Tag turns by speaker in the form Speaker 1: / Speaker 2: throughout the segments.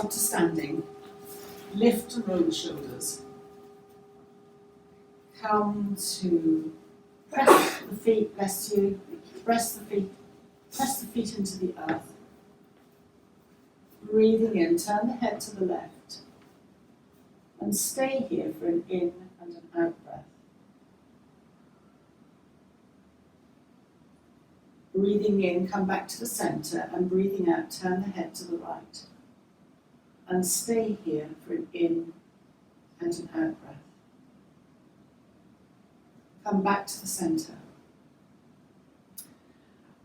Speaker 1: up to standing. Lift and roll the shoulders. Come to press the feet, bless you. Press the feet into the earth. Breathing in, turn the head to the left. And stay here for an in and an out breath. Breathing in, come back to the centre, and breathing out, turn the head to the right. And stay here for an in and an out breath. Come back to the centre.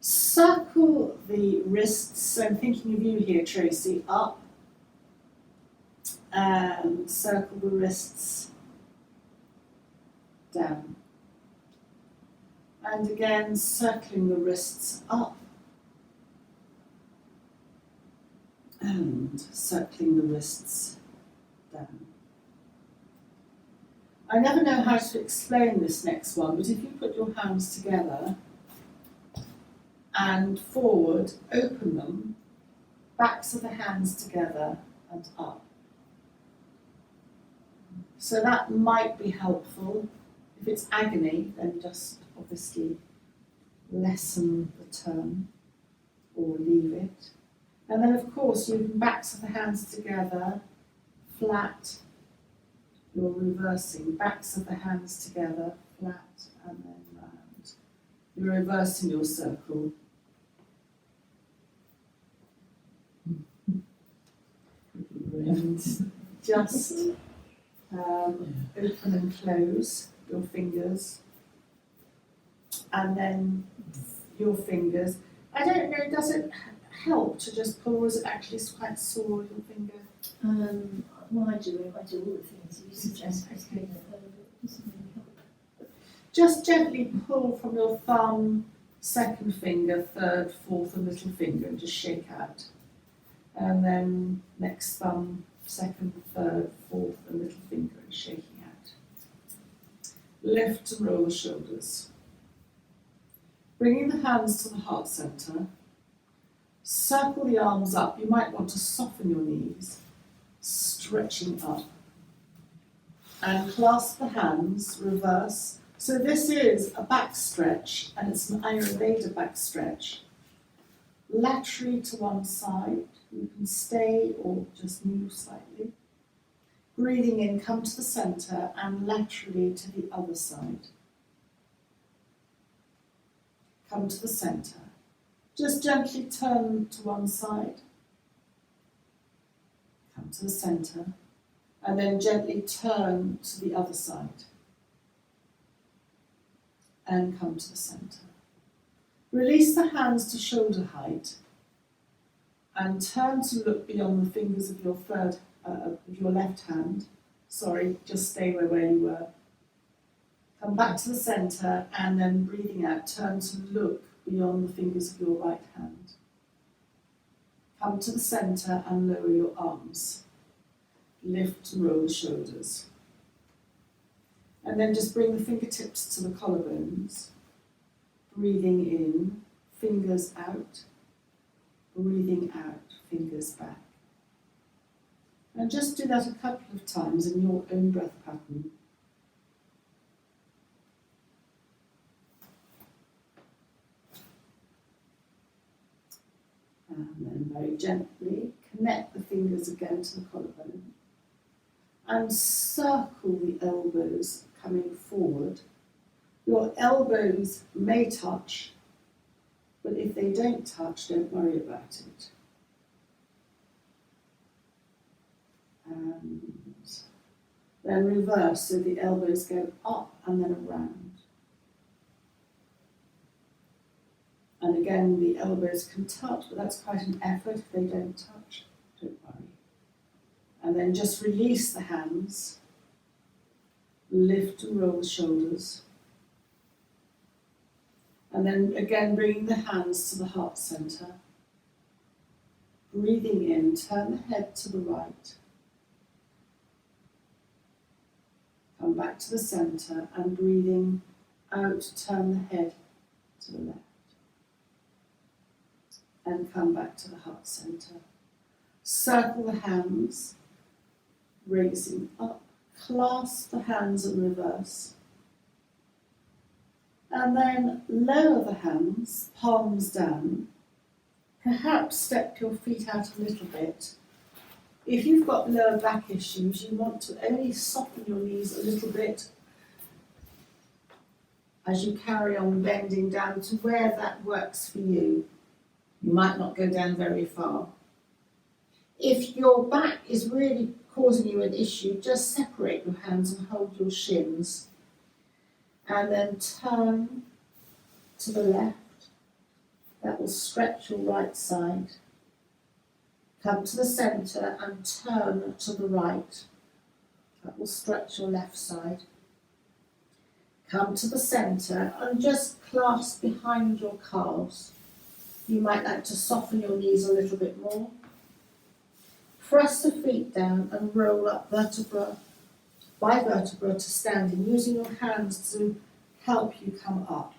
Speaker 1: Circle the wrists, so I'm thinking of you here, Tracy, up. And circle the wrists down. And again, circling the wrists up. And circling the wrists down. I never know how to explain this next one, but if you put your hands together and forward, open them, backs of the hands together and up. So that might be helpful. If it's agony, then just obviously lessen the turn or leave it. And then of course you can backs of the hands together, flat, you're reversing, backs of the hands together, flat, and then round. You're reversing your circle. And just open and close your fingers. And then your fingers. I don't know, does it help to just pull, or is it actually quite sore, your finger?
Speaker 2: Well, I do all the things you suggest, but it doesn't really help.
Speaker 1: Just gently pull from your thumb, second finger, third, fourth, and little finger, and just shake out. And then next thumb, second, third, fourth, and little finger, and shaking out. Lift and roll the shoulders. Bringing the hands to the heart centre. Circle the arms up. You might want to soften your knees, stretching up. And clasp the hands, reverse. So this is a back stretch, and it's an Ayurveda back stretch. Laterally to one side. You can stay or just move slightly. Breathing in, come to the centre, and laterally to the other side. Come to the centre. Just gently turn to one side. Come to the centre. And then gently turn to the other side. And come to the centre. Release the hands to shoulder height. And turn to look beyond the fingers of your left hand. Sorry, just stay where you were. Come back to the centre, and then breathing out, turn to look beyond the fingers of your right hand. Come to the centre and lower your arms. Lift and roll the shoulders. And then just bring the fingertips to the collarbones. Breathing in, fingers out. Breathing out, fingers back. And just do that a couple of times in your own breath pattern. And then very gently connect the fingers again to the collarbone. And circle the elbows coming forward. Your elbows may touch, but if they don't touch, don't worry about it. And then reverse, so the elbows go up and then around. And again, the elbows can touch, but that's quite an effort. If they don't touch, don't worry. And then just release the hands. Lift and roll the shoulders. And then again, bringing the hands to the heart centre. Breathing in, turn the head to the right. Come back to the centre, and breathing out, turn the head to the left. And come back to the heart centre. Circle the hands, raising up, clasp the hands in reverse. And then lower the hands, palms down. Perhaps step your feet out a little bit. If you've got lower back issues, you want to only soften your knees a little bit as you carry on bending down to where that works for you. You might not go down very far. If your back is really causing you an issue, just separate your hands and hold your shins. And then turn to the left. That will stretch your right side. Come to the centre and turn to the right. That will stretch your left side. Come to the centre and just clasp behind your calves. You might like to soften your knees a little bit more. Press the feet down and roll up vertebra by vertebra to standing, using your hands to help you come up.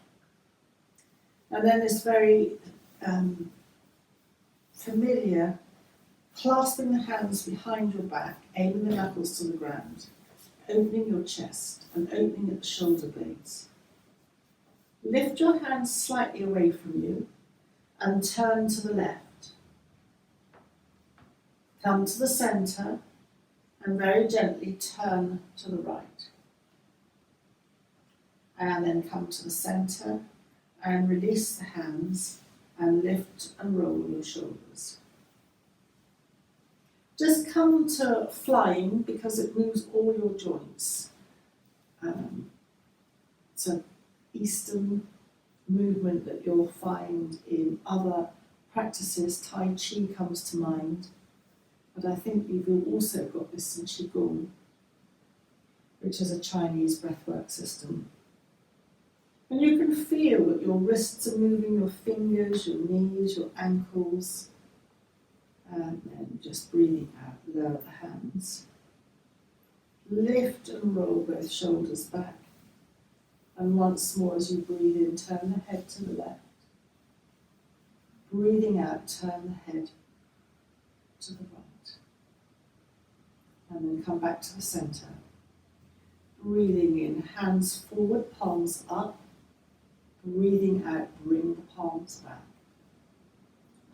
Speaker 1: And then this very familiar clasping the hands behind your back, aiming the knuckles to the ground, opening your chest and opening at the shoulder blades. Lift your hands slightly away from you and turn to the left. Come to the centre and very gently turn to the right. And then come to the centre and release the hands and lift and roll your shoulders. Just come to flying because it moves all your joints. It's an Eastern movement that you'll find in other practices. Tai Chi comes to mind. But I think you've also got this in Qigong, which is a Chinese breathwork system. And you can feel that your wrists are moving, your fingers, your knees, your ankles. And then just breathing out, lower the hands. Lift and roll both shoulders back. And once more as you breathe in, turn the head to the left. Breathing out, turn the head to the right. And then come back to the centre. Breathing in, hands forward, palms up. Breathing out, bring the palms back.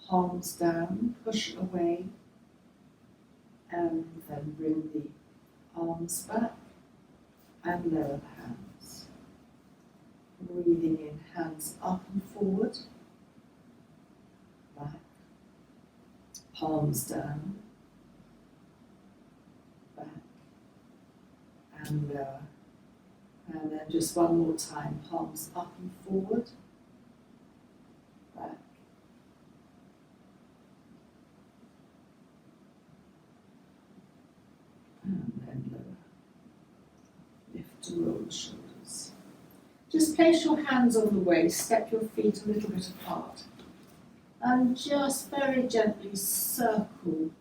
Speaker 1: Palms down, push away. And then bring the arms back and lower the hands. Breathing in, hands up and forward. Back. Palms down. Back and lower. And then just one more time, palms up and forward, back, and then lower. Lift and roll the shoulders. Just place your hands on the waist, step your feet a little bit apart, and just very gently circle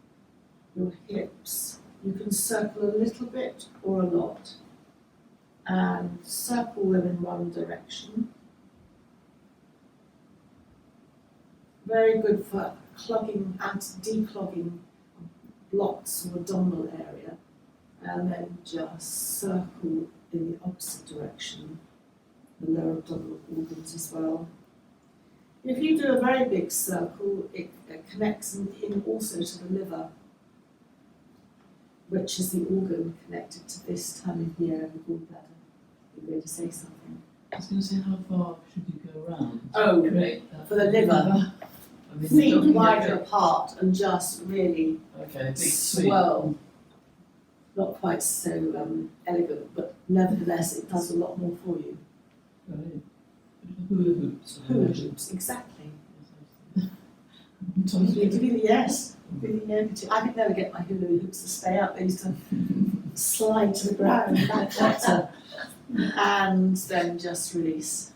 Speaker 1: your hips. You can circle a little bit or a lot, and circle them in one direction. Very good for clogging and declogging blocks or abdominal area, and then just circle in the opposite direction, the lower abdominal organs as well. If you do a very big circle, it connects in also to the liver, which is the organ connected to this time of year, the gallbladder. You're going to say something.
Speaker 3: I was going to say, how far should you go around?
Speaker 1: Oh,
Speaker 3: Create that?
Speaker 1: for the liver.
Speaker 3: I mean,
Speaker 1: Feet
Speaker 3: you're talking
Speaker 1: wider
Speaker 3: about-
Speaker 1: apart and just really
Speaker 3: Okay, big sweep.
Speaker 1: swirl. Not quite so elegant, but nevertheless it does a lot more for you.
Speaker 3: Right. Hula hoops. I
Speaker 1: Hula
Speaker 3: imagine.
Speaker 1: hoops, exactly. Yes. Really yoga too. I could never get my hula hoops to stay up. They used to slide to the ground and back flatter. And then just release.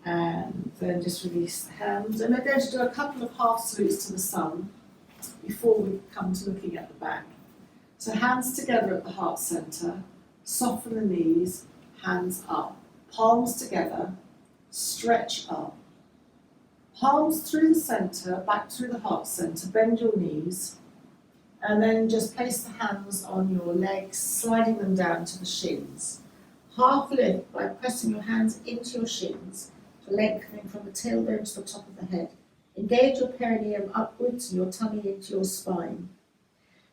Speaker 1: And then just release the hands. And we're going to do a couple of half salutes to the sun before we come to looking at the back. So hands together at the heart centre, soften the knees, hands up, palms together, stretch up, Palms through the centre, back through the heart centre, bend your knees, and then just place the hands on your legs, sliding them down to the shins. Half lift by pressing your hands into your shins, lengthening from the tailbone to the top of the head. Engage your perineum upwards and your tummy into your spine.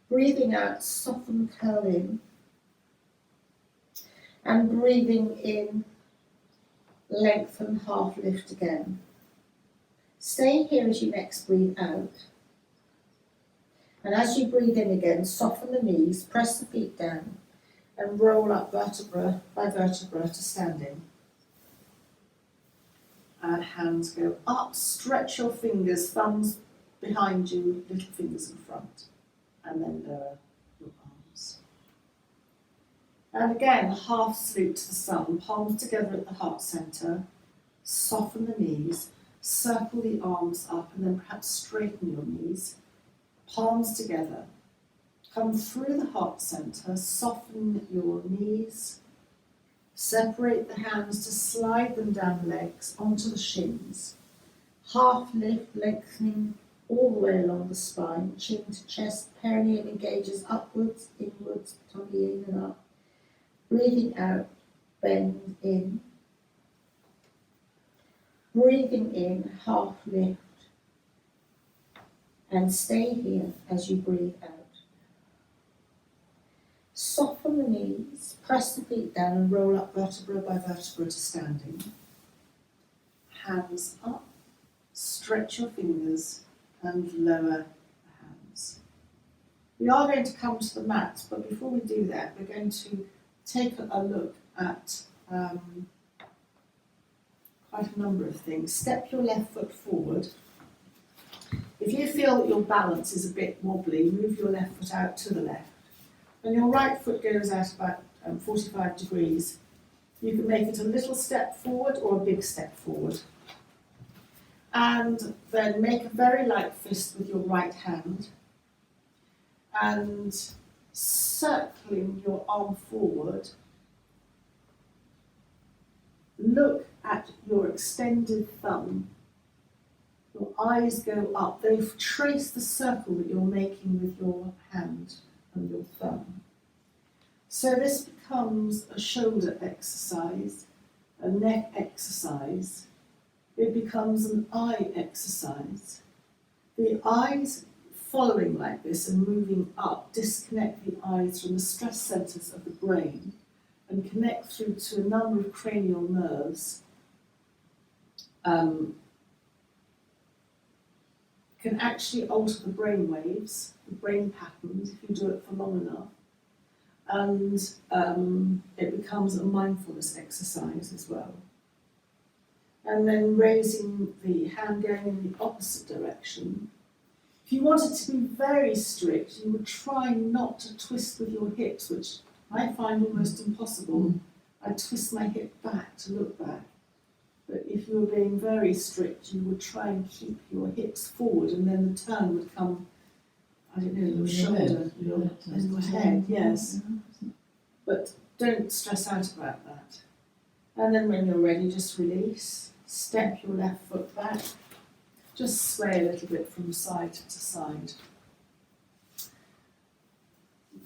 Speaker 1: Breathing out, soften, curl in. And breathing in, lengthen, half lift again. Stay here as you next breathe out. And as you breathe in again, soften the knees, press the feet down, and roll up vertebra by vertebra to standing. And hands go up, stretch your fingers, thumbs behind you, little fingers in front, and then lower your arms. And again, half salute to the sun, palms together at the heart centre, soften the knees, circle the arms up, and then perhaps straighten your knees, palms together. Come through the heart centre, soften your knees, separate the hands to slide them down the legs onto the shins. Half lift, lengthening all the way along the spine, chin to chest, perineum engages upwards, inwards, tummy in and up. Breathing out, bend in. Breathing in, half lift. And stay here as you breathe out. Soften the knees, press the feet down and roll up vertebra by vertebra to standing. Hands up, stretch your fingers and lower the hands. We are going to come to the mat, but before we do that, we're going to take a look at quite a number of things. Step your left foot forward. If you feel that your balance is a bit wobbly, move your left foot out to the left. When your right foot goes out about 45 degrees, you can make it a little step forward or a big step forward. And then make a very light fist with your right hand. And circling your arm forward, look at your extended thumb. Your eyes go up. They trace the circle that you're making with your hand and your thumb. So this becomes a shoulder exercise, a neck exercise. It becomes an eye exercise. The eyes following like this and moving up disconnect the eyes from the stress centres of the brain and connect through to a number of cranial nerves. Can actually alter the brain waves, the brain patterns, if you do it for long enough. And it becomes a mindfulness exercise as well. And then raising the hand going in the opposite direction. If you wanted to be very strict, you would try not to twist with your hips, which I find almost impossible. I twist my hip back to look back. But if you were being very strict, you would try and keep your hips forward, and then the turn would come, I don't know, your shoulder, your head, yes. But don't stress out about that. And then when you're ready, just release. Step your left foot back. Just sway a little bit from side to side.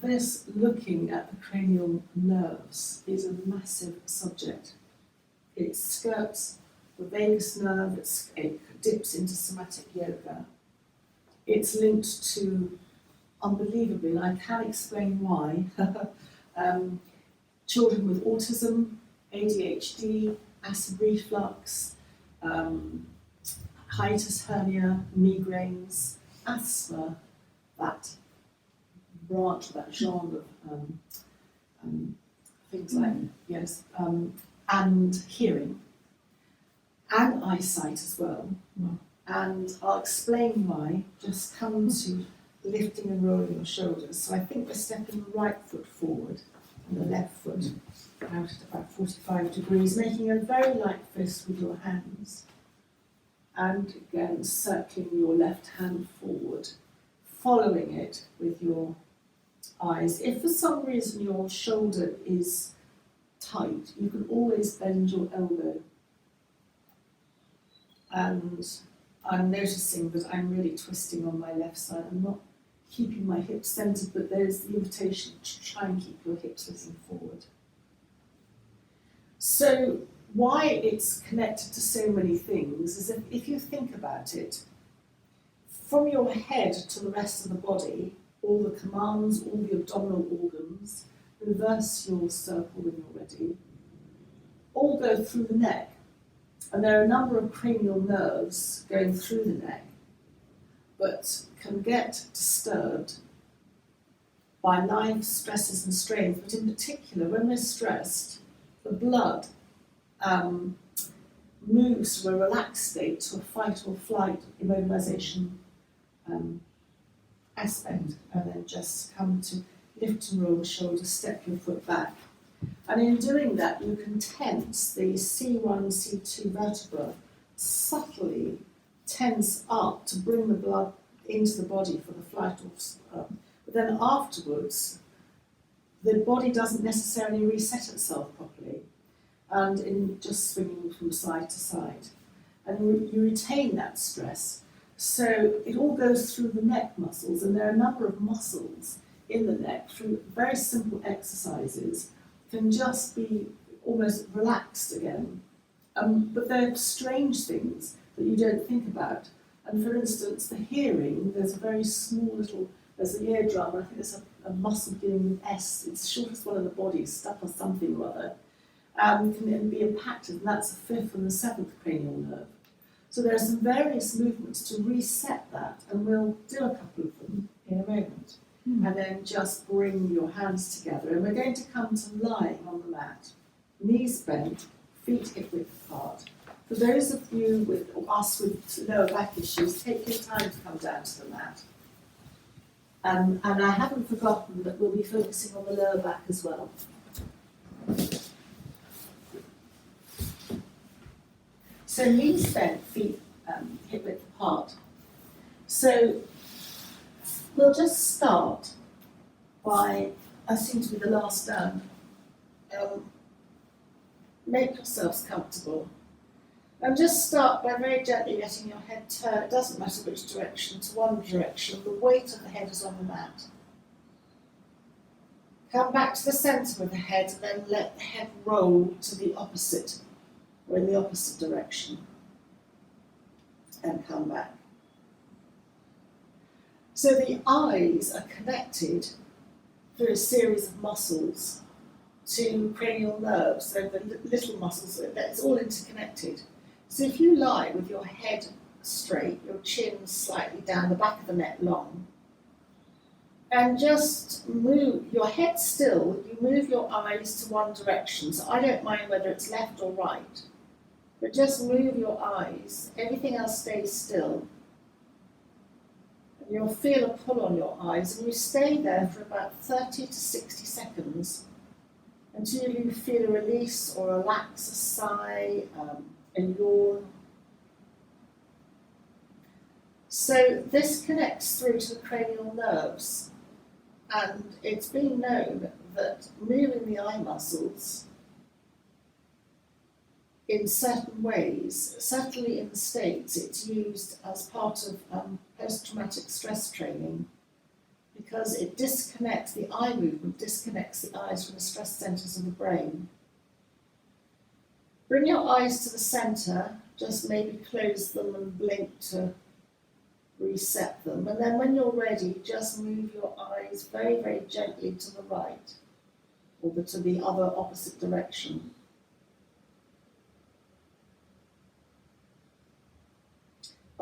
Speaker 1: This looking at the cranial nerves is a massive subject. It skirts the vagus nerve, it dips into somatic yoga. It's linked to, unbelievably, and I can explain why, children with autism, ADHD, acid reflux, hiatus hernia, migraines, asthma, that branch, that genre of things like, yes, and hearing, and eyesight as well.
Speaker 3: Wow.
Speaker 1: And I'll explain why, just come to lifting and rolling your shoulders. So I think we're stepping the right foot forward and the left foot out at about 45 degrees, making a very light fist with your hands. And again, circling your left hand forward, following it with your eyes. If for some reason your shoulder is tight, you can always bend your elbow and I'm noticing that I'm really twisting on my left side. I'm not keeping my hips centered, but there's the invitation to try and keep your hips looking forward. So why it's connected to so many things is that if you think about it, from your head to the rest of the body, all the commands, all the abdominal organs, reverse your circle when you're ready, all go through the neck. And there are a number of cranial nerves going through the neck, but can get disturbed by life stresses and strains. But in particular, when we're stressed, the blood moves from a relaxed state to a fight or flight immobilization aspect, and then just come to lift and roll the shoulders, step your foot back. And in doing that, you can tense the C1, C2 vertebra, subtly tense up to bring the blood into the body for the flight or but then afterwards, the body doesn't necessarily reset itself properly, and in just swinging from side to side. And you retain that stress. So it all goes through the neck muscles, and there are a number of muscles in the neck through very simple exercises can just be almost relaxed again. But they're strange things that you don't think about. And for instance, the hearing, there's a very small little, there's the eardrum, and I think there's a muscle beginning with S, it's the shortest one in the body, stuck or something or other, can then be impacted, and that's the fifth and the seventh cranial nerve. So there are some various movements to reset that, and we'll do a couple of them in a moment. And then just bring your hands together. And we're going to come to lying on the mat, knees bent, feet hip width apart. For those of you with, or us with lower back issues, take your time to come down to the mat. And I haven't forgotten that we'll be focusing on the lower back as well. So knees bent, feet hip width apart. So we'll just start by, I seem to be the last down, make yourselves comfortable. And just start by very gently letting your head turn, it doesn't matter which direction, to one direction. The weight of the head is on the mat. Come back to the centre of the head and then let the head roll to the opposite, or in the opposite direction. And come back. So the eyes are connected through a series of muscles to cranial nerves, so the little muscles, it's all interconnected. So if you lie with your head straight, your chin slightly down, the back of the neck long, and just move your head still, you move your eyes to one direction. So I don't mind whether it's left or right, but just move your eyes, everything else stays still. You'll feel a pull on your eyes, and you stay there for about 30 to 60 seconds until you feel a release or relax, a sigh, a yawn. So this connects through to the cranial nerves, and it's been known that moving the eye muscles in certain ways, certainly in the States, it's used as part of post-traumatic stress training because it disconnects, the eye movement disconnects the eyes from the stress centres of the brain. Bring your eyes to the centre, just maybe close them and blink to reset them. And then when you're ready, just move your eyes very, very gently to the right or to the other opposite direction.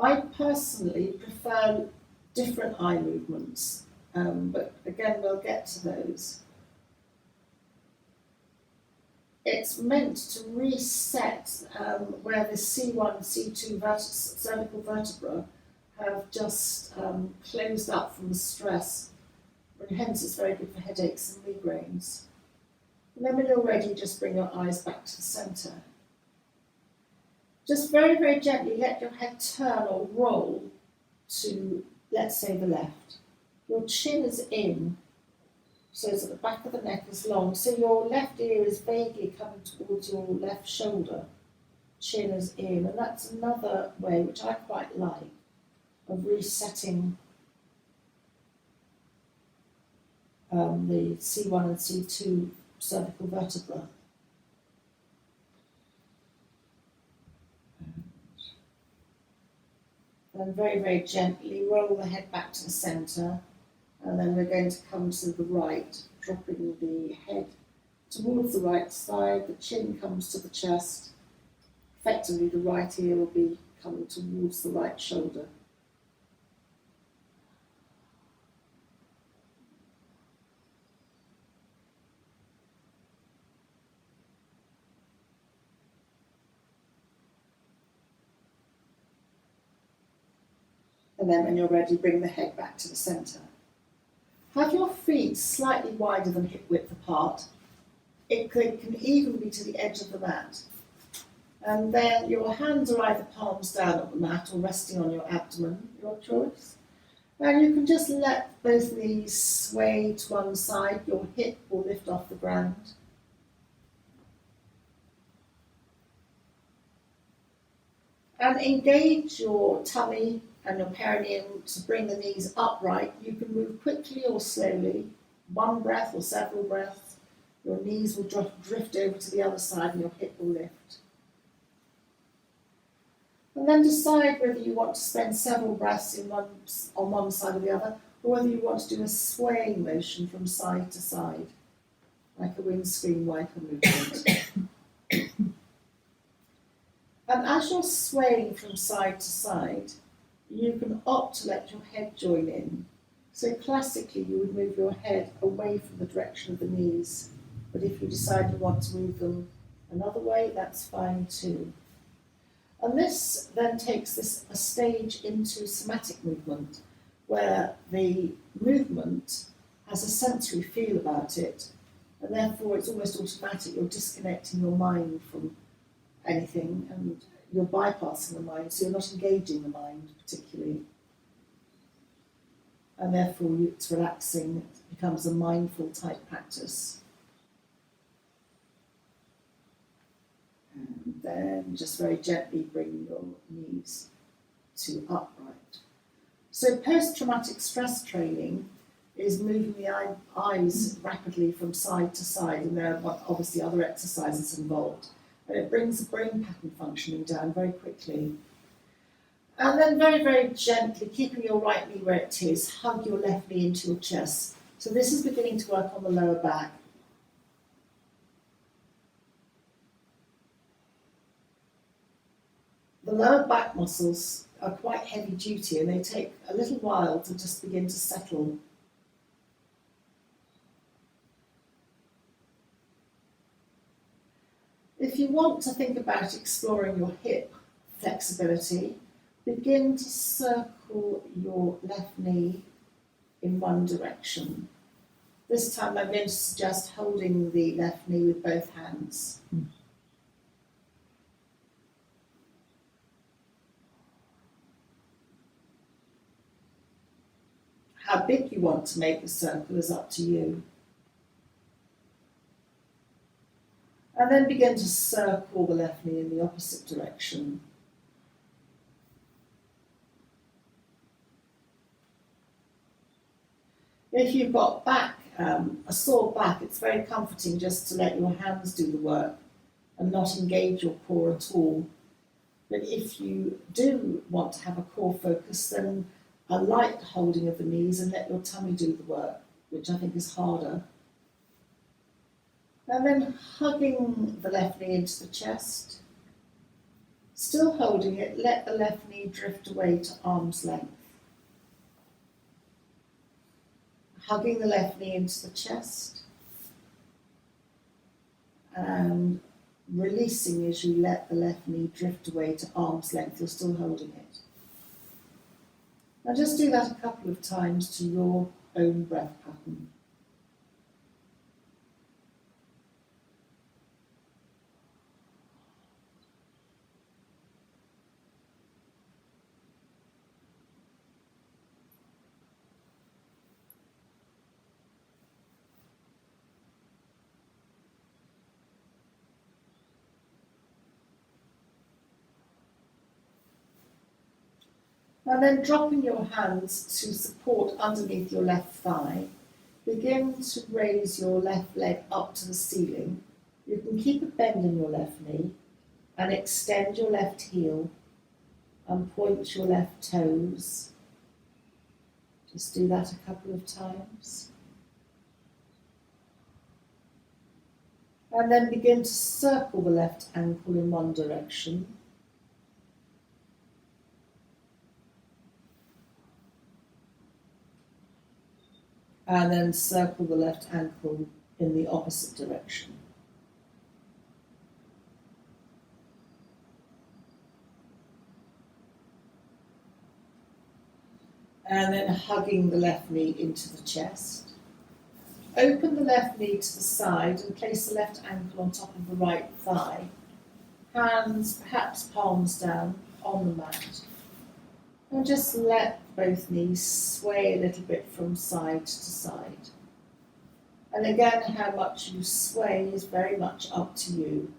Speaker 1: I personally prefer different eye movements, but again, we'll get to those. It's meant to reset where the C1, C2 cervical vertebra have just closed up from the stress, and hence it's very good for headaches and migraines. And then when you're ready, just bring your eyes back to the centre. Just very, very gently let your head turn or roll to, let's say, the left. Your chin is in, so that the back of the neck is long, so your left ear is vaguely coming towards your left shoulder, chin is in, and that's another way, which I quite like, of resetting the C1 and C2 cervical vertebra. Then very, very gently roll the head back to the centre, and then we're going to come to the right, dropping the head towards the right side, the chin comes to the chest. Effectively, the right ear will be coming towards the right shoulder. And then when you're ready, bring the head back to the centre. Have your feet slightly wider than hip width apart. It can even be to the edge of the mat. And then your hands are either palms down on the mat or resting on your abdomen, your choice. And you can just let both knees sway to one side, your hip will lift off the ground. And engage your tummy and your perineum to bring the knees upright. You can move quickly or slowly, one breath or several breaths. Your knees will drift over to the other side and your hip will lift. And then decide whether you want to spend several breaths on one side or the other, or whether you want to do a swaying motion from side to side, like a windscreen wiper movement. And as you're swaying from side to side, you can opt to let your head join in. So classically, you would move your head away from the direction of the knees, but if you decide you want to move them another way, that's fine too. And this then takes this a stage into somatic movement, where the movement has a sensory feel about it, and therefore it's almost automatic. You're disconnecting your mind from anything, and you're bypassing the mind, so you're not engaging the mind particularly. And therefore it's relaxing, it becomes a mindful type practice. And then just very gently bring your knees to upright. So post-traumatic stress training is moving the eyes rapidly from side to side, and there are obviously other exercises involved. And it brings the brain pattern functioning down very quickly. And then very, very gently, keeping your right knee where it is, hug your left knee into your chest. So this is beginning to work on the lower back. The lower back muscles are quite heavy duty and they take a little while to just begin to settle. If you want to think about exploring your hip flexibility, begin to circle your left knee in one direction. This time I'm going to suggest holding the left knee with both hands. How big you want to make the circle is up to you. And then begin to circle the left knee in the opposite direction. If you've got a sore back, it's very comforting just to let your hands do the work and not engage your core at all. But if you do want to have a core focus, then a light holding of the knees and let your tummy do the work, which I think is harder. And then hugging the left knee into the chest. Still holding it, let the left knee drift away to arm's length. Hugging the left knee into the chest. And releasing as you let the left knee drift away to arm's length. You're still holding it. Now just do that a couple of times to your own breath pattern. And then dropping your hands to support underneath your left thigh, begin to raise your left leg up to the ceiling. You can keep a bend in your left knee and extend your left heel and point your left toes. Just do that a couple of times. And then begin to circle the left ankle in one direction. And then circle the left ankle in the opposite direction. And then hugging the left knee into the chest. Open the left knee to the side and place the left ankle on top of the right thigh. Hands, perhaps palms down on the mat. And just let both knees sway a little bit from side to side. And again, how much you sway is very much up to you.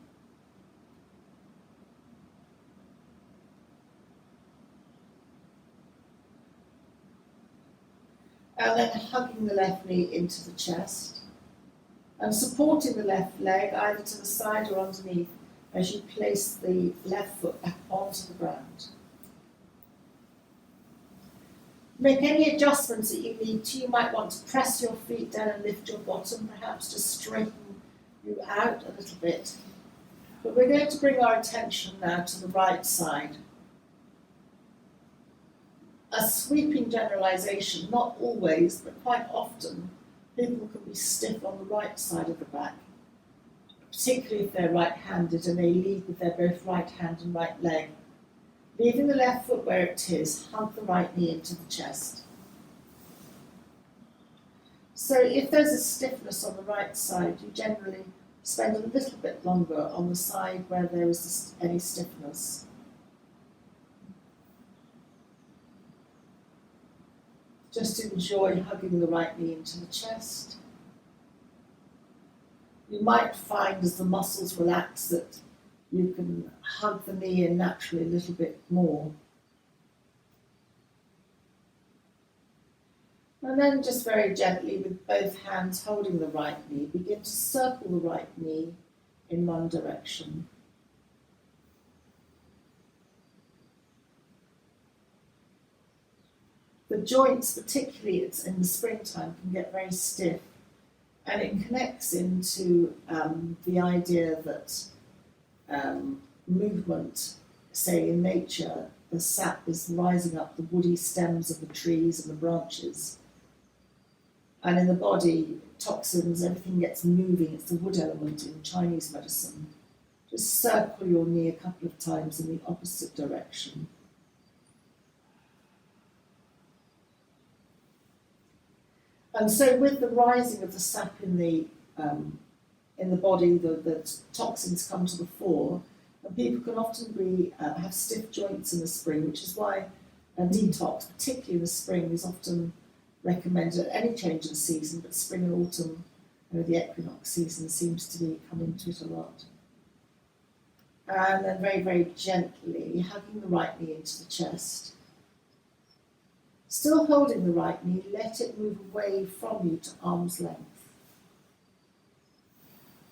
Speaker 1: And then hugging the left knee into the chest and supporting the left leg either to the side or underneath as you place the left foot back onto the ground. Make any adjustments that you need to. You might want to press your feet down and lift your bottom, perhaps to straighten you out a little bit. But we're going to bring our attention now to the right side. A sweeping generalisation, not always, but quite often, people can be stiff on the right side of the back, particularly if they're right-handed and they lead with their both right hand and right leg. Leaving the left foot where it is, hug the right knee into the chest. So if there's a stiffness on the right side, you generally spend a little bit longer on the side where there is any stiffness. Just enjoy hugging the right knee into the chest. You might find as the muscles relax that you can hug the knee in naturally a little bit more. And then just very gently with both hands holding the right knee, begin to circle the right knee in one direction. The joints, particularly it's in the springtime, can get very stiff, and it connects into the idea that movement, say in nature, the sap is rising up the woody stems of the trees and the branches, and in the body, toxins, everything gets moving. It's the wood element in Chinese medicine. Just circle your knee a couple of times in the opposite direction. And so with the rising of the sap in the body, the toxins come to the fore, and people can often have stiff joints in the spring, which is why a detox, particularly in the spring, is often recommended at any change in season, but spring and autumn, the equinox season seems to be coming to it a lot. And then very, very gently hugging the right knee into the chest. Still holding the right knee, let it move away from you to arm's length.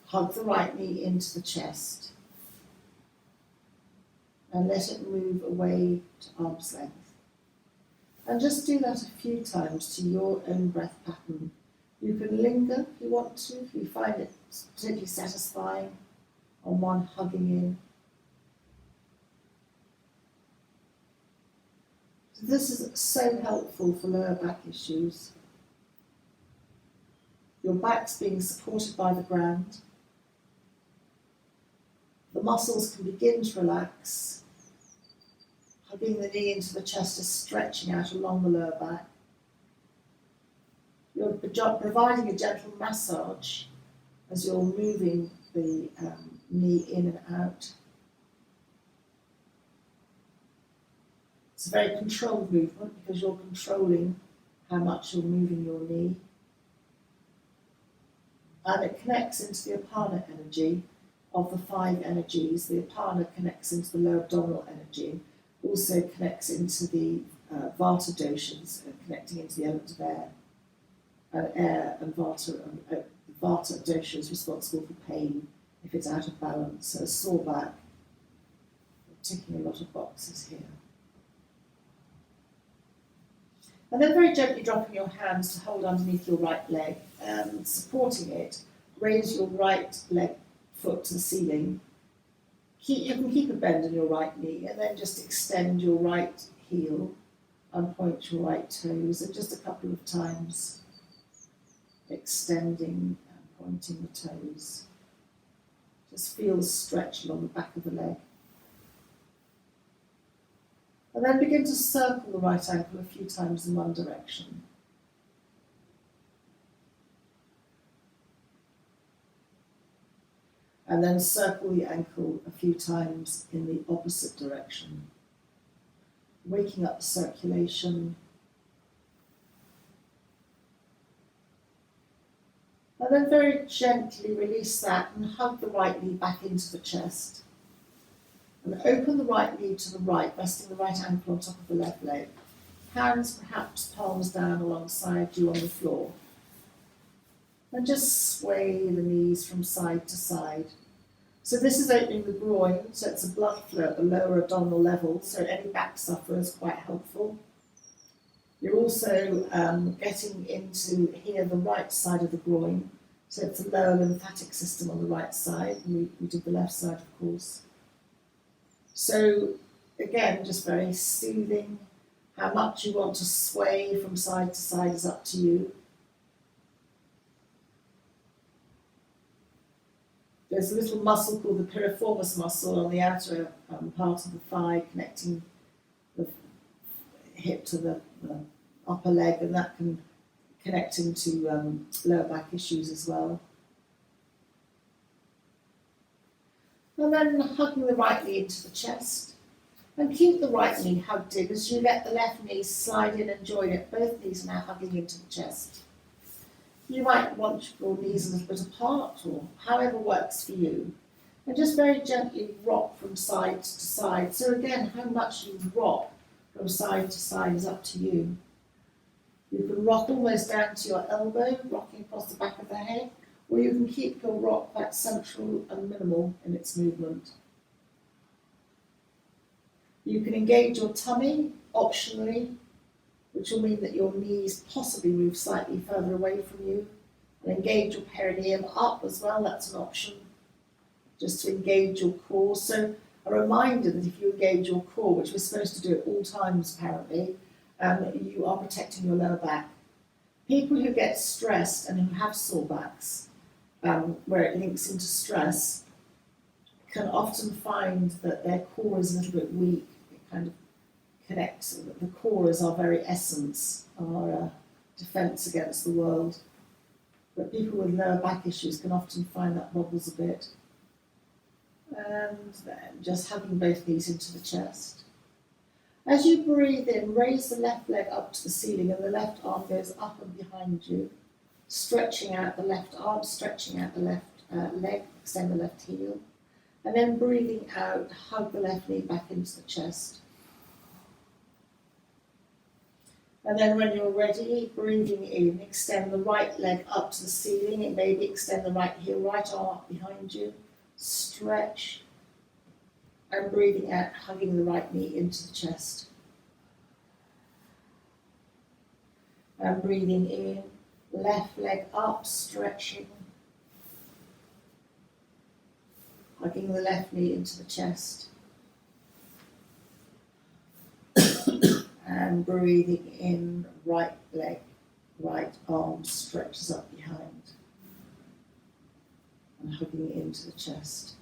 Speaker 1: Hug the right knee into the chest and let it move away to arm's length. And just do that a few times to your own breath pattern. You can linger if you want to, if you find it particularly satisfying on one hugging in. This is so helpful for lower back issues. Your back's being supported by the ground. The muscles can begin to relax. Hugging the knee into the chest is stretching out along the lower back. You're providing a gentle massage as you're moving the knee in and out. It's a very controlled movement because you're controlling how much you're moving your knee. And it connects into the apana energy of the 5 energies. The apana connects into the lower abdominal energy, also connects into the vata doshas connecting into the element of air. Air and vata dosha is responsible for pain if it's out of balance. So a sore back, we're ticking a lot of boxes here. And then very gently dropping your hands to hold underneath your right leg and supporting it. Raise your right leg foot to the ceiling. You can keep a bend in your right knee and then just extend your right heel and point your right toes, and just a couple of times extending and pointing the toes. Just feel the stretch along the back of the leg. And then begin to circle the right ankle a few times in one direction. And then circle the ankle a few times in the opposite direction, waking up the circulation. And then very gently release that and hug the right knee back into the chest. And open the right knee to the right, resting the right ankle on top of the left leg. Hands perhaps palms down alongside you on the floor. And just sway the knees from side to side. So this is opening the groin, so it's a blood flow at the lower abdominal level, so any back sufferer is quite helpful. You're also getting into here the right side of the groin, so it's the lower lymphatic system on the right side, and we did the left side of course. So again, just very soothing. How much you want to sway from side to side is up to you. There's a little muscle called the piriformis muscle on the outer part of the thigh, connecting the hip to the upper leg, and that can connect into lower back issues as well. And then hugging the right knee into the chest. And keep the right knee hugged in as you let the left knee slide in and join it. Both knees are now hugging into the chest. You might want your knees a little bit apart, or however works for you. And just very gently rock from side to side. So again, how much you rock from side to side is up to you. You can rock almost down to your elbow, rocking across the back of the head, or you can keep your rock quite central and minimal in its movement. You can engage your tummy, optionally, which will mean that your knees possibly move slightly further away from you. And engage your perineum up as well, that's an option, just to engage your core. So a reminder that if you engage your core, which we're supposed to do at all times apparently, you are protecting your lower back. People who get stressed and who have sore backs, where it links into stress, can often find that their core is a little bit weak. It kind of connects. The core is our very essence, our defence against the world. But people with lower back issues can often find that wobbles a bit. And then just hugging both knees into the chest. As you breathe in, raise the left leg up to the ceiling and the left arm goes up and behind you, stretching out the left arm, stretching out the left leg, extend the left heel. And then breathing out, hug the left knee back into the chest. And then when you're ready, breathing in, extend the right leg up to the ceiling and maybe extend the right heel, right arm up behind you. Stretch. And breathing out, hugging the right knee into the chest. And breathing in, left leg up, stretching. Hugging the left knee into the chest. And breathing in, right leg, right arm stretches up behind. And hugging it into the chest.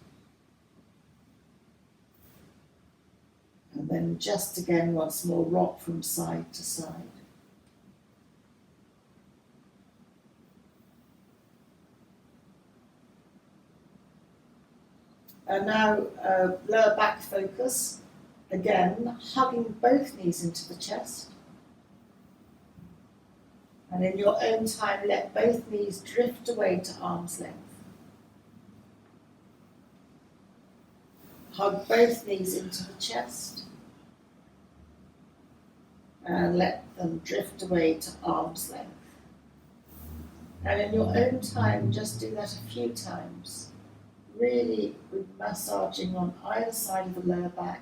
Speaker 1: And then just again, once more, rock from side to side. And now lower back focus. Again, hugging both knees into the chest. And in your own time, let both knees drift away to arm's length. Hug both knees into the chest. and let them drift away to arm's length. And in your own time, just do that a few times, really with massaging on either side of the lower back.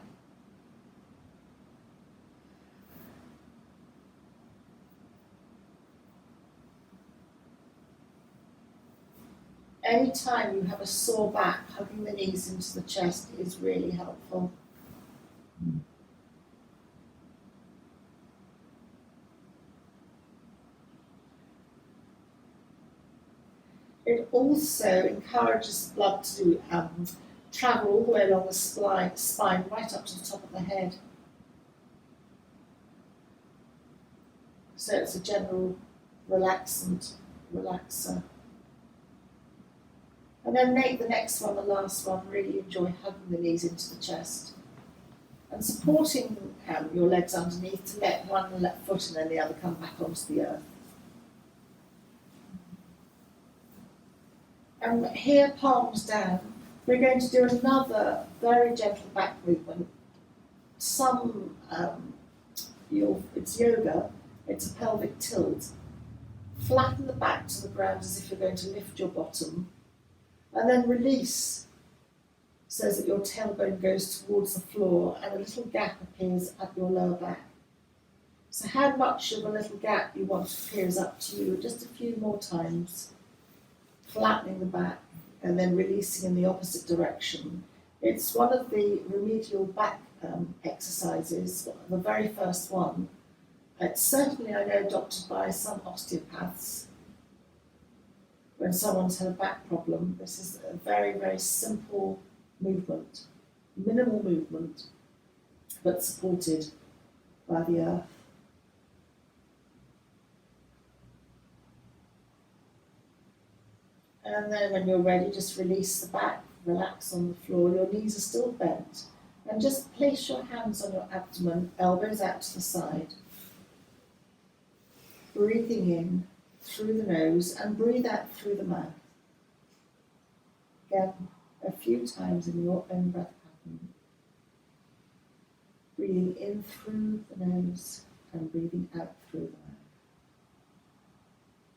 Speaker 1: Anytime you have a sore back, hugging the knees into the chest is really helpful. It also encourages blood to travel all the way along the spine right up to the top of the head. So it's a general relaxer. And then make the next one, the last one, really enjoy hugging the knees into the chest. And supporting your legs underneath to let one left foot and then the other come back onto the earth. And here, palms down, we're going to do another very gentle back movement. It's yoga, it's a pelvic tilt. Flatten the back to the ground as if you're going to lift your bottom, and then release so that your tailbone goes towards the floor and a little gap appears at your lower back. So how much of a little gap you want to appear is up to you. Just a few more times. Flattening the back and then releasing in the opposite direction. It's one of the remedial back exercises, the very first one. It's certainly, I know, adopted by some osteopaths. When someone's had a back problem, this is a very, very simple movement, minimal movement, but supported by the earth. And then when you're ready, just release the back, relax on the floor. Your knees are still bent. And just place your hands on your abdomen, elbows out to the side. Breathing in through the nose and breathe out through the mouth. Again, a few times in your own breath pattern. Breathing in through the nose and breathing out through the mouth.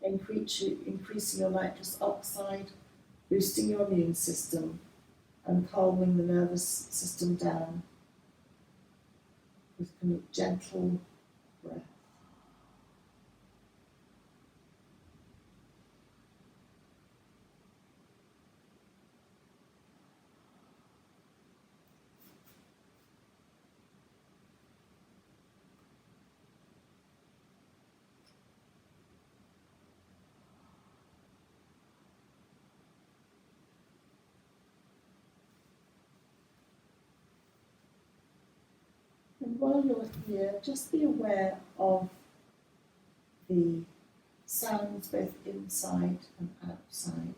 Speaker 1: Increasing your nitrous oxide, boosting your immune system, and calming the nervous system down with kind of gentle breath. And while you're here, just be aware of the sounds both inside and outside.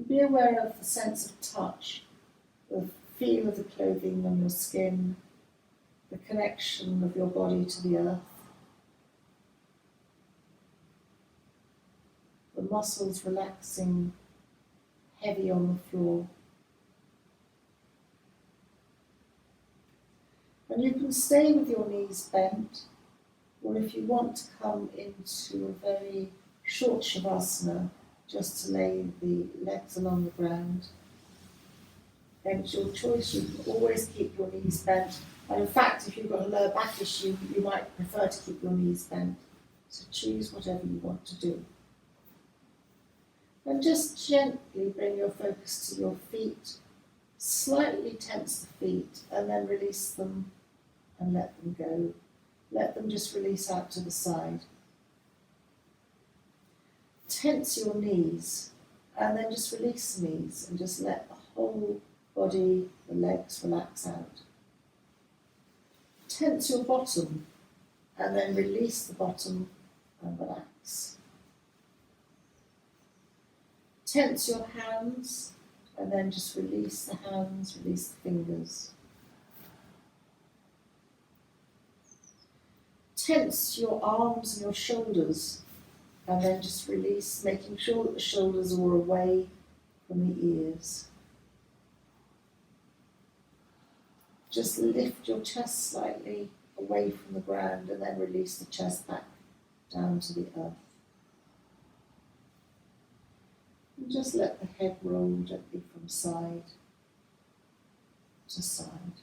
Speaker 1: Be aware of the sense of touch, the feel of the clothing on your skin, the connection of your body to the earth, the muscles relaxing, heavy on the floor. And you can stay with your knees bent, or if you want to come into a very short Shavasana, just to lay the legs along the ground. Then it's your choice. You can always keep your knees bent. And in fact, if you've got a lower back issue, you might prefer to keep your knees bent. So choose whatever you want to do. And just gently bring your focus to your feet. Slightly tense the feet and then release them and let them go. Let them just release out to the side. Tense your knees and then just release the knees and just let the whole body, the legs relax out. Tense your bottom and then release the bottom and relax. Tense your hands and then just release the hands, release the fingers. Tense your arms and your shoulders and then just release, making sure that the shoulders are away from the ears. just lift your chest slightly away from the ground and then release the chest back down to the earth. And just let the head roll gently from side to side.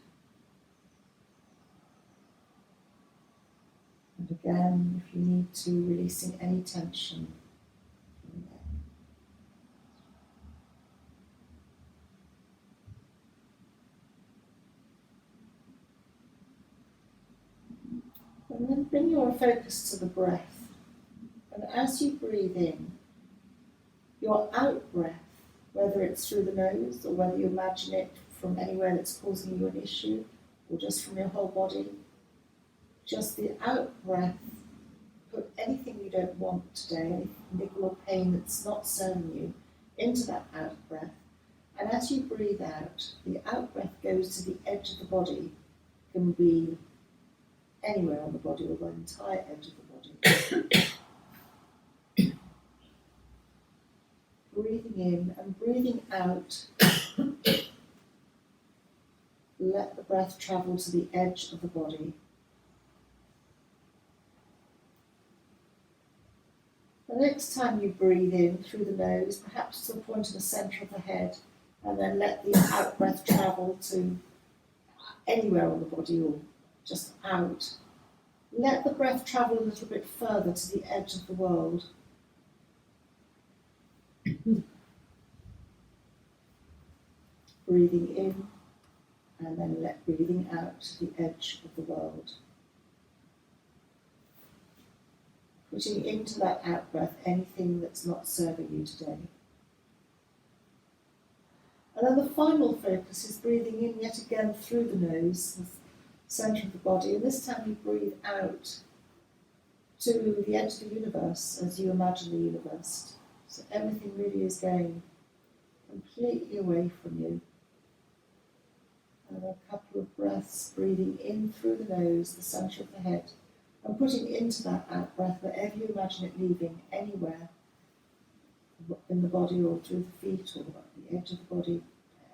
Speaker 1: And again, if you need to, releasing any tension from there. And then bring your focus to the breath. And as you breathe in, your out breath, whether it's through the nose or whether you imagine it from anywhere that's causing you an issue or just from your whole body, just the out breath, put anything you don't want today, any niggle or pain that's not serving you, into that out breath. And as you breathe out, the out breath goes to the edge of the body, can be anywhere on the body or the entire edge of the body. Breathing in and breathing out, let the breath travel to the edge of the body. The next time you breathe in through the nose, perhaps to the point of the centre of the head, and then let the out breath travel to anywhere on the body or just out. Let the breath travel a little bit further to the edge of the world. Breathing in and then breathing out to the edge of the world. Putting into that out breath anything that's not serving you today. And then the final focus is breathing in yet again through the nose, the centre of the body, and this time you breathe out to the edge of the universe as you imagine the universe. So everything really is going completely away from you. And a couple of breaths, breathing in through the nose, the centre of the head, and putting into that out breath wherever you imagine it leaving, anywhere in the body or through the feet or the edge of the body,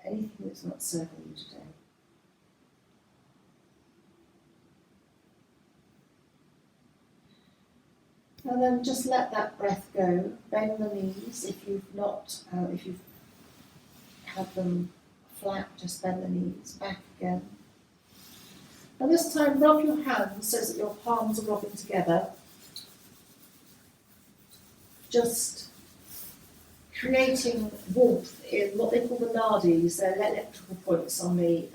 Speaker 1: anything that's not serving you today. And then just let that breath go. Bend the knees if you've had them flat, just bend the knees back again. And this time rub your hands so that your palms are rubbing together. Just creating warmth in what they call the nadis, they're electrical points on the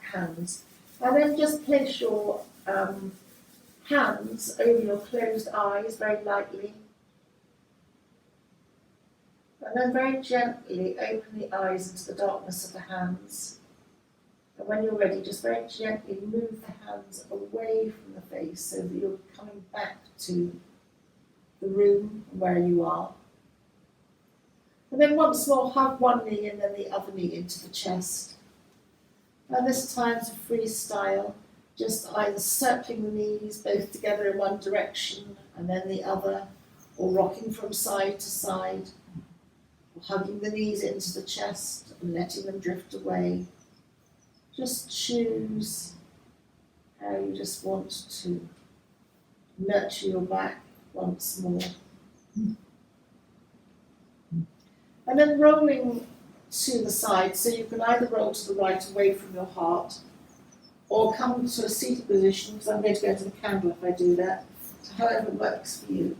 Speaker 1: hands. And then just place your hands over your closed eyes very lightly. And then very gently open the eyes into the darkness of the hands. And when you're ready, just very gently move the hands away from the face so that you're coming back to the room where you are. And then once more, hug one knee and then the other knee into the chest. And this time it's a freestyle, just either circling the knees both together in one direction and then the other, or rocking from side to side, or hugging the knees into the chest and letting them drift away. Just choose how you just want to nurture your back once more. And then rolling to the side, so you can either roll to the right away from your heart, or come to a seated position, because I'm going to go to the candle if I do that, so however works for you.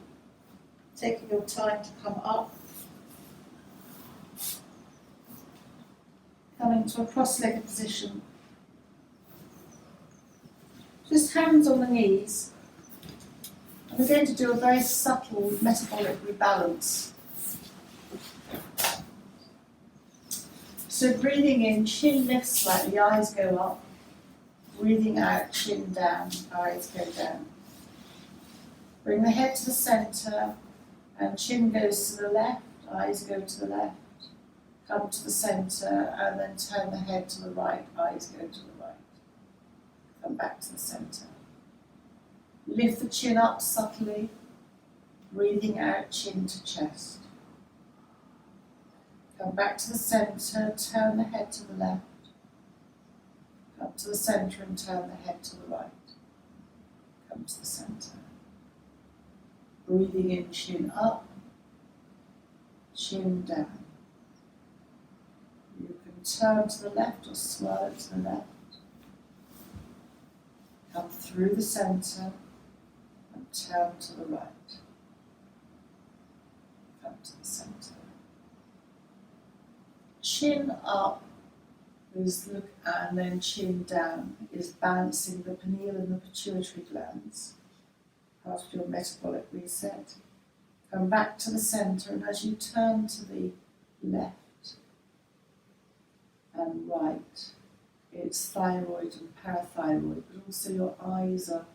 Speaker 1: Taking your time to come up, coming to a cross-legged position. Just hands on the knees. And we're going to do a very subtle metabolic rebalance. So breathing in, chin lifts slightly, eyes go up. Breathing out, chin down, eyes go down. Bring the head to the centre, and chin goes to the left, eyes go to the left. Come to the centre, and then turn the head to the right, eyes go to the right. Come back to the centre. Lift the chin up subtly, breathing out, chin to chest. Come back to the centre, turn the head to the left. Come to the centre and turn the head to the right. Come to the centre. Breathing in, chin up, chin down. You can turn to the left or swerve to the left. Come through the centre and turn to the right. Come to the centre. Chin up is look, and then chin down is balancing the pineal and the pituitary glands, part of your metabolic reset. Come back to the centre, and as you turn to the left and right, it's thyroid and parathyroid, but also your eyes are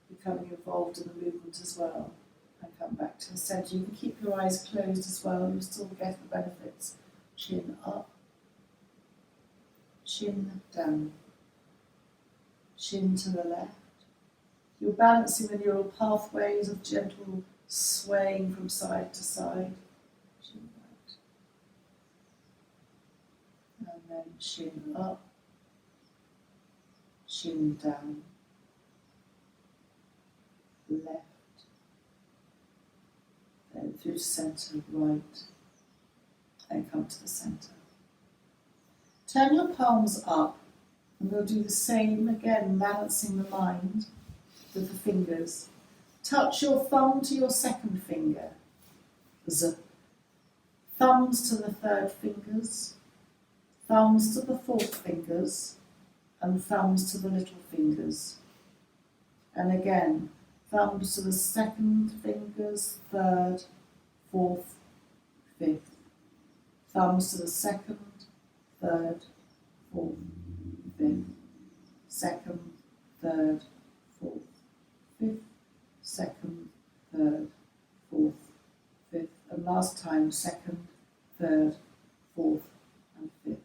Speaker 1: becoming involved in the movement as well. And come back to the centre. You can keep your eyes closed as well, you still get the benefits. Chin up, chin down, chin to the left. You're balancing the neural pathways of gentle swaying from side to side. Chin right. And then chin up, chin down, left, then through to centre, right, and come to the centre. Turn your palms up, and we'll do the same again, balancing the mind with the fingers. Touch your thumb to your second finger. Thumbs to the third fingers, thumbs to the fourth fingers, and thumbs to the little fingers. And again, thumbs to the second fingers, third, fourth, fifth. Thumbs to the second, third, fourth, fifth. Second, third, fourth, fifth. Second, third, fourth, fifth. And last time, second, third, fourth, and fifth.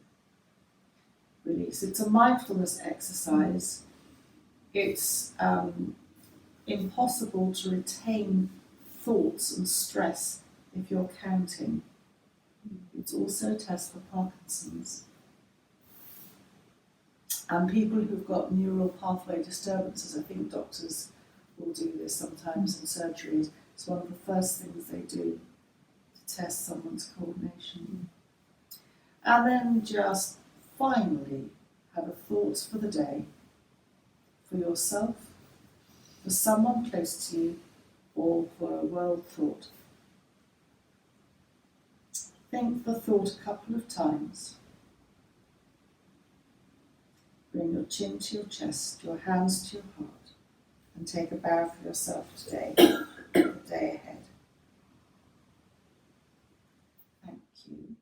Speaker 1: Release. It's a mindfulness exercise. It's impossible to retain thoughts and stress if you're counting. It's also a test for Parkinson's. And people who've got neural pathway disturbances, I think doctors will do this sometimes in surgeries. It's one of the first things they do to test someone's coordination. And then just finally have a thought for the day, for yourself, for someone close to you, or for a world thought. Think the thought a couple of times. Bring your chin to your chest, your hands to your heart, and take a bow for yourself today, the day ahead. Thank you.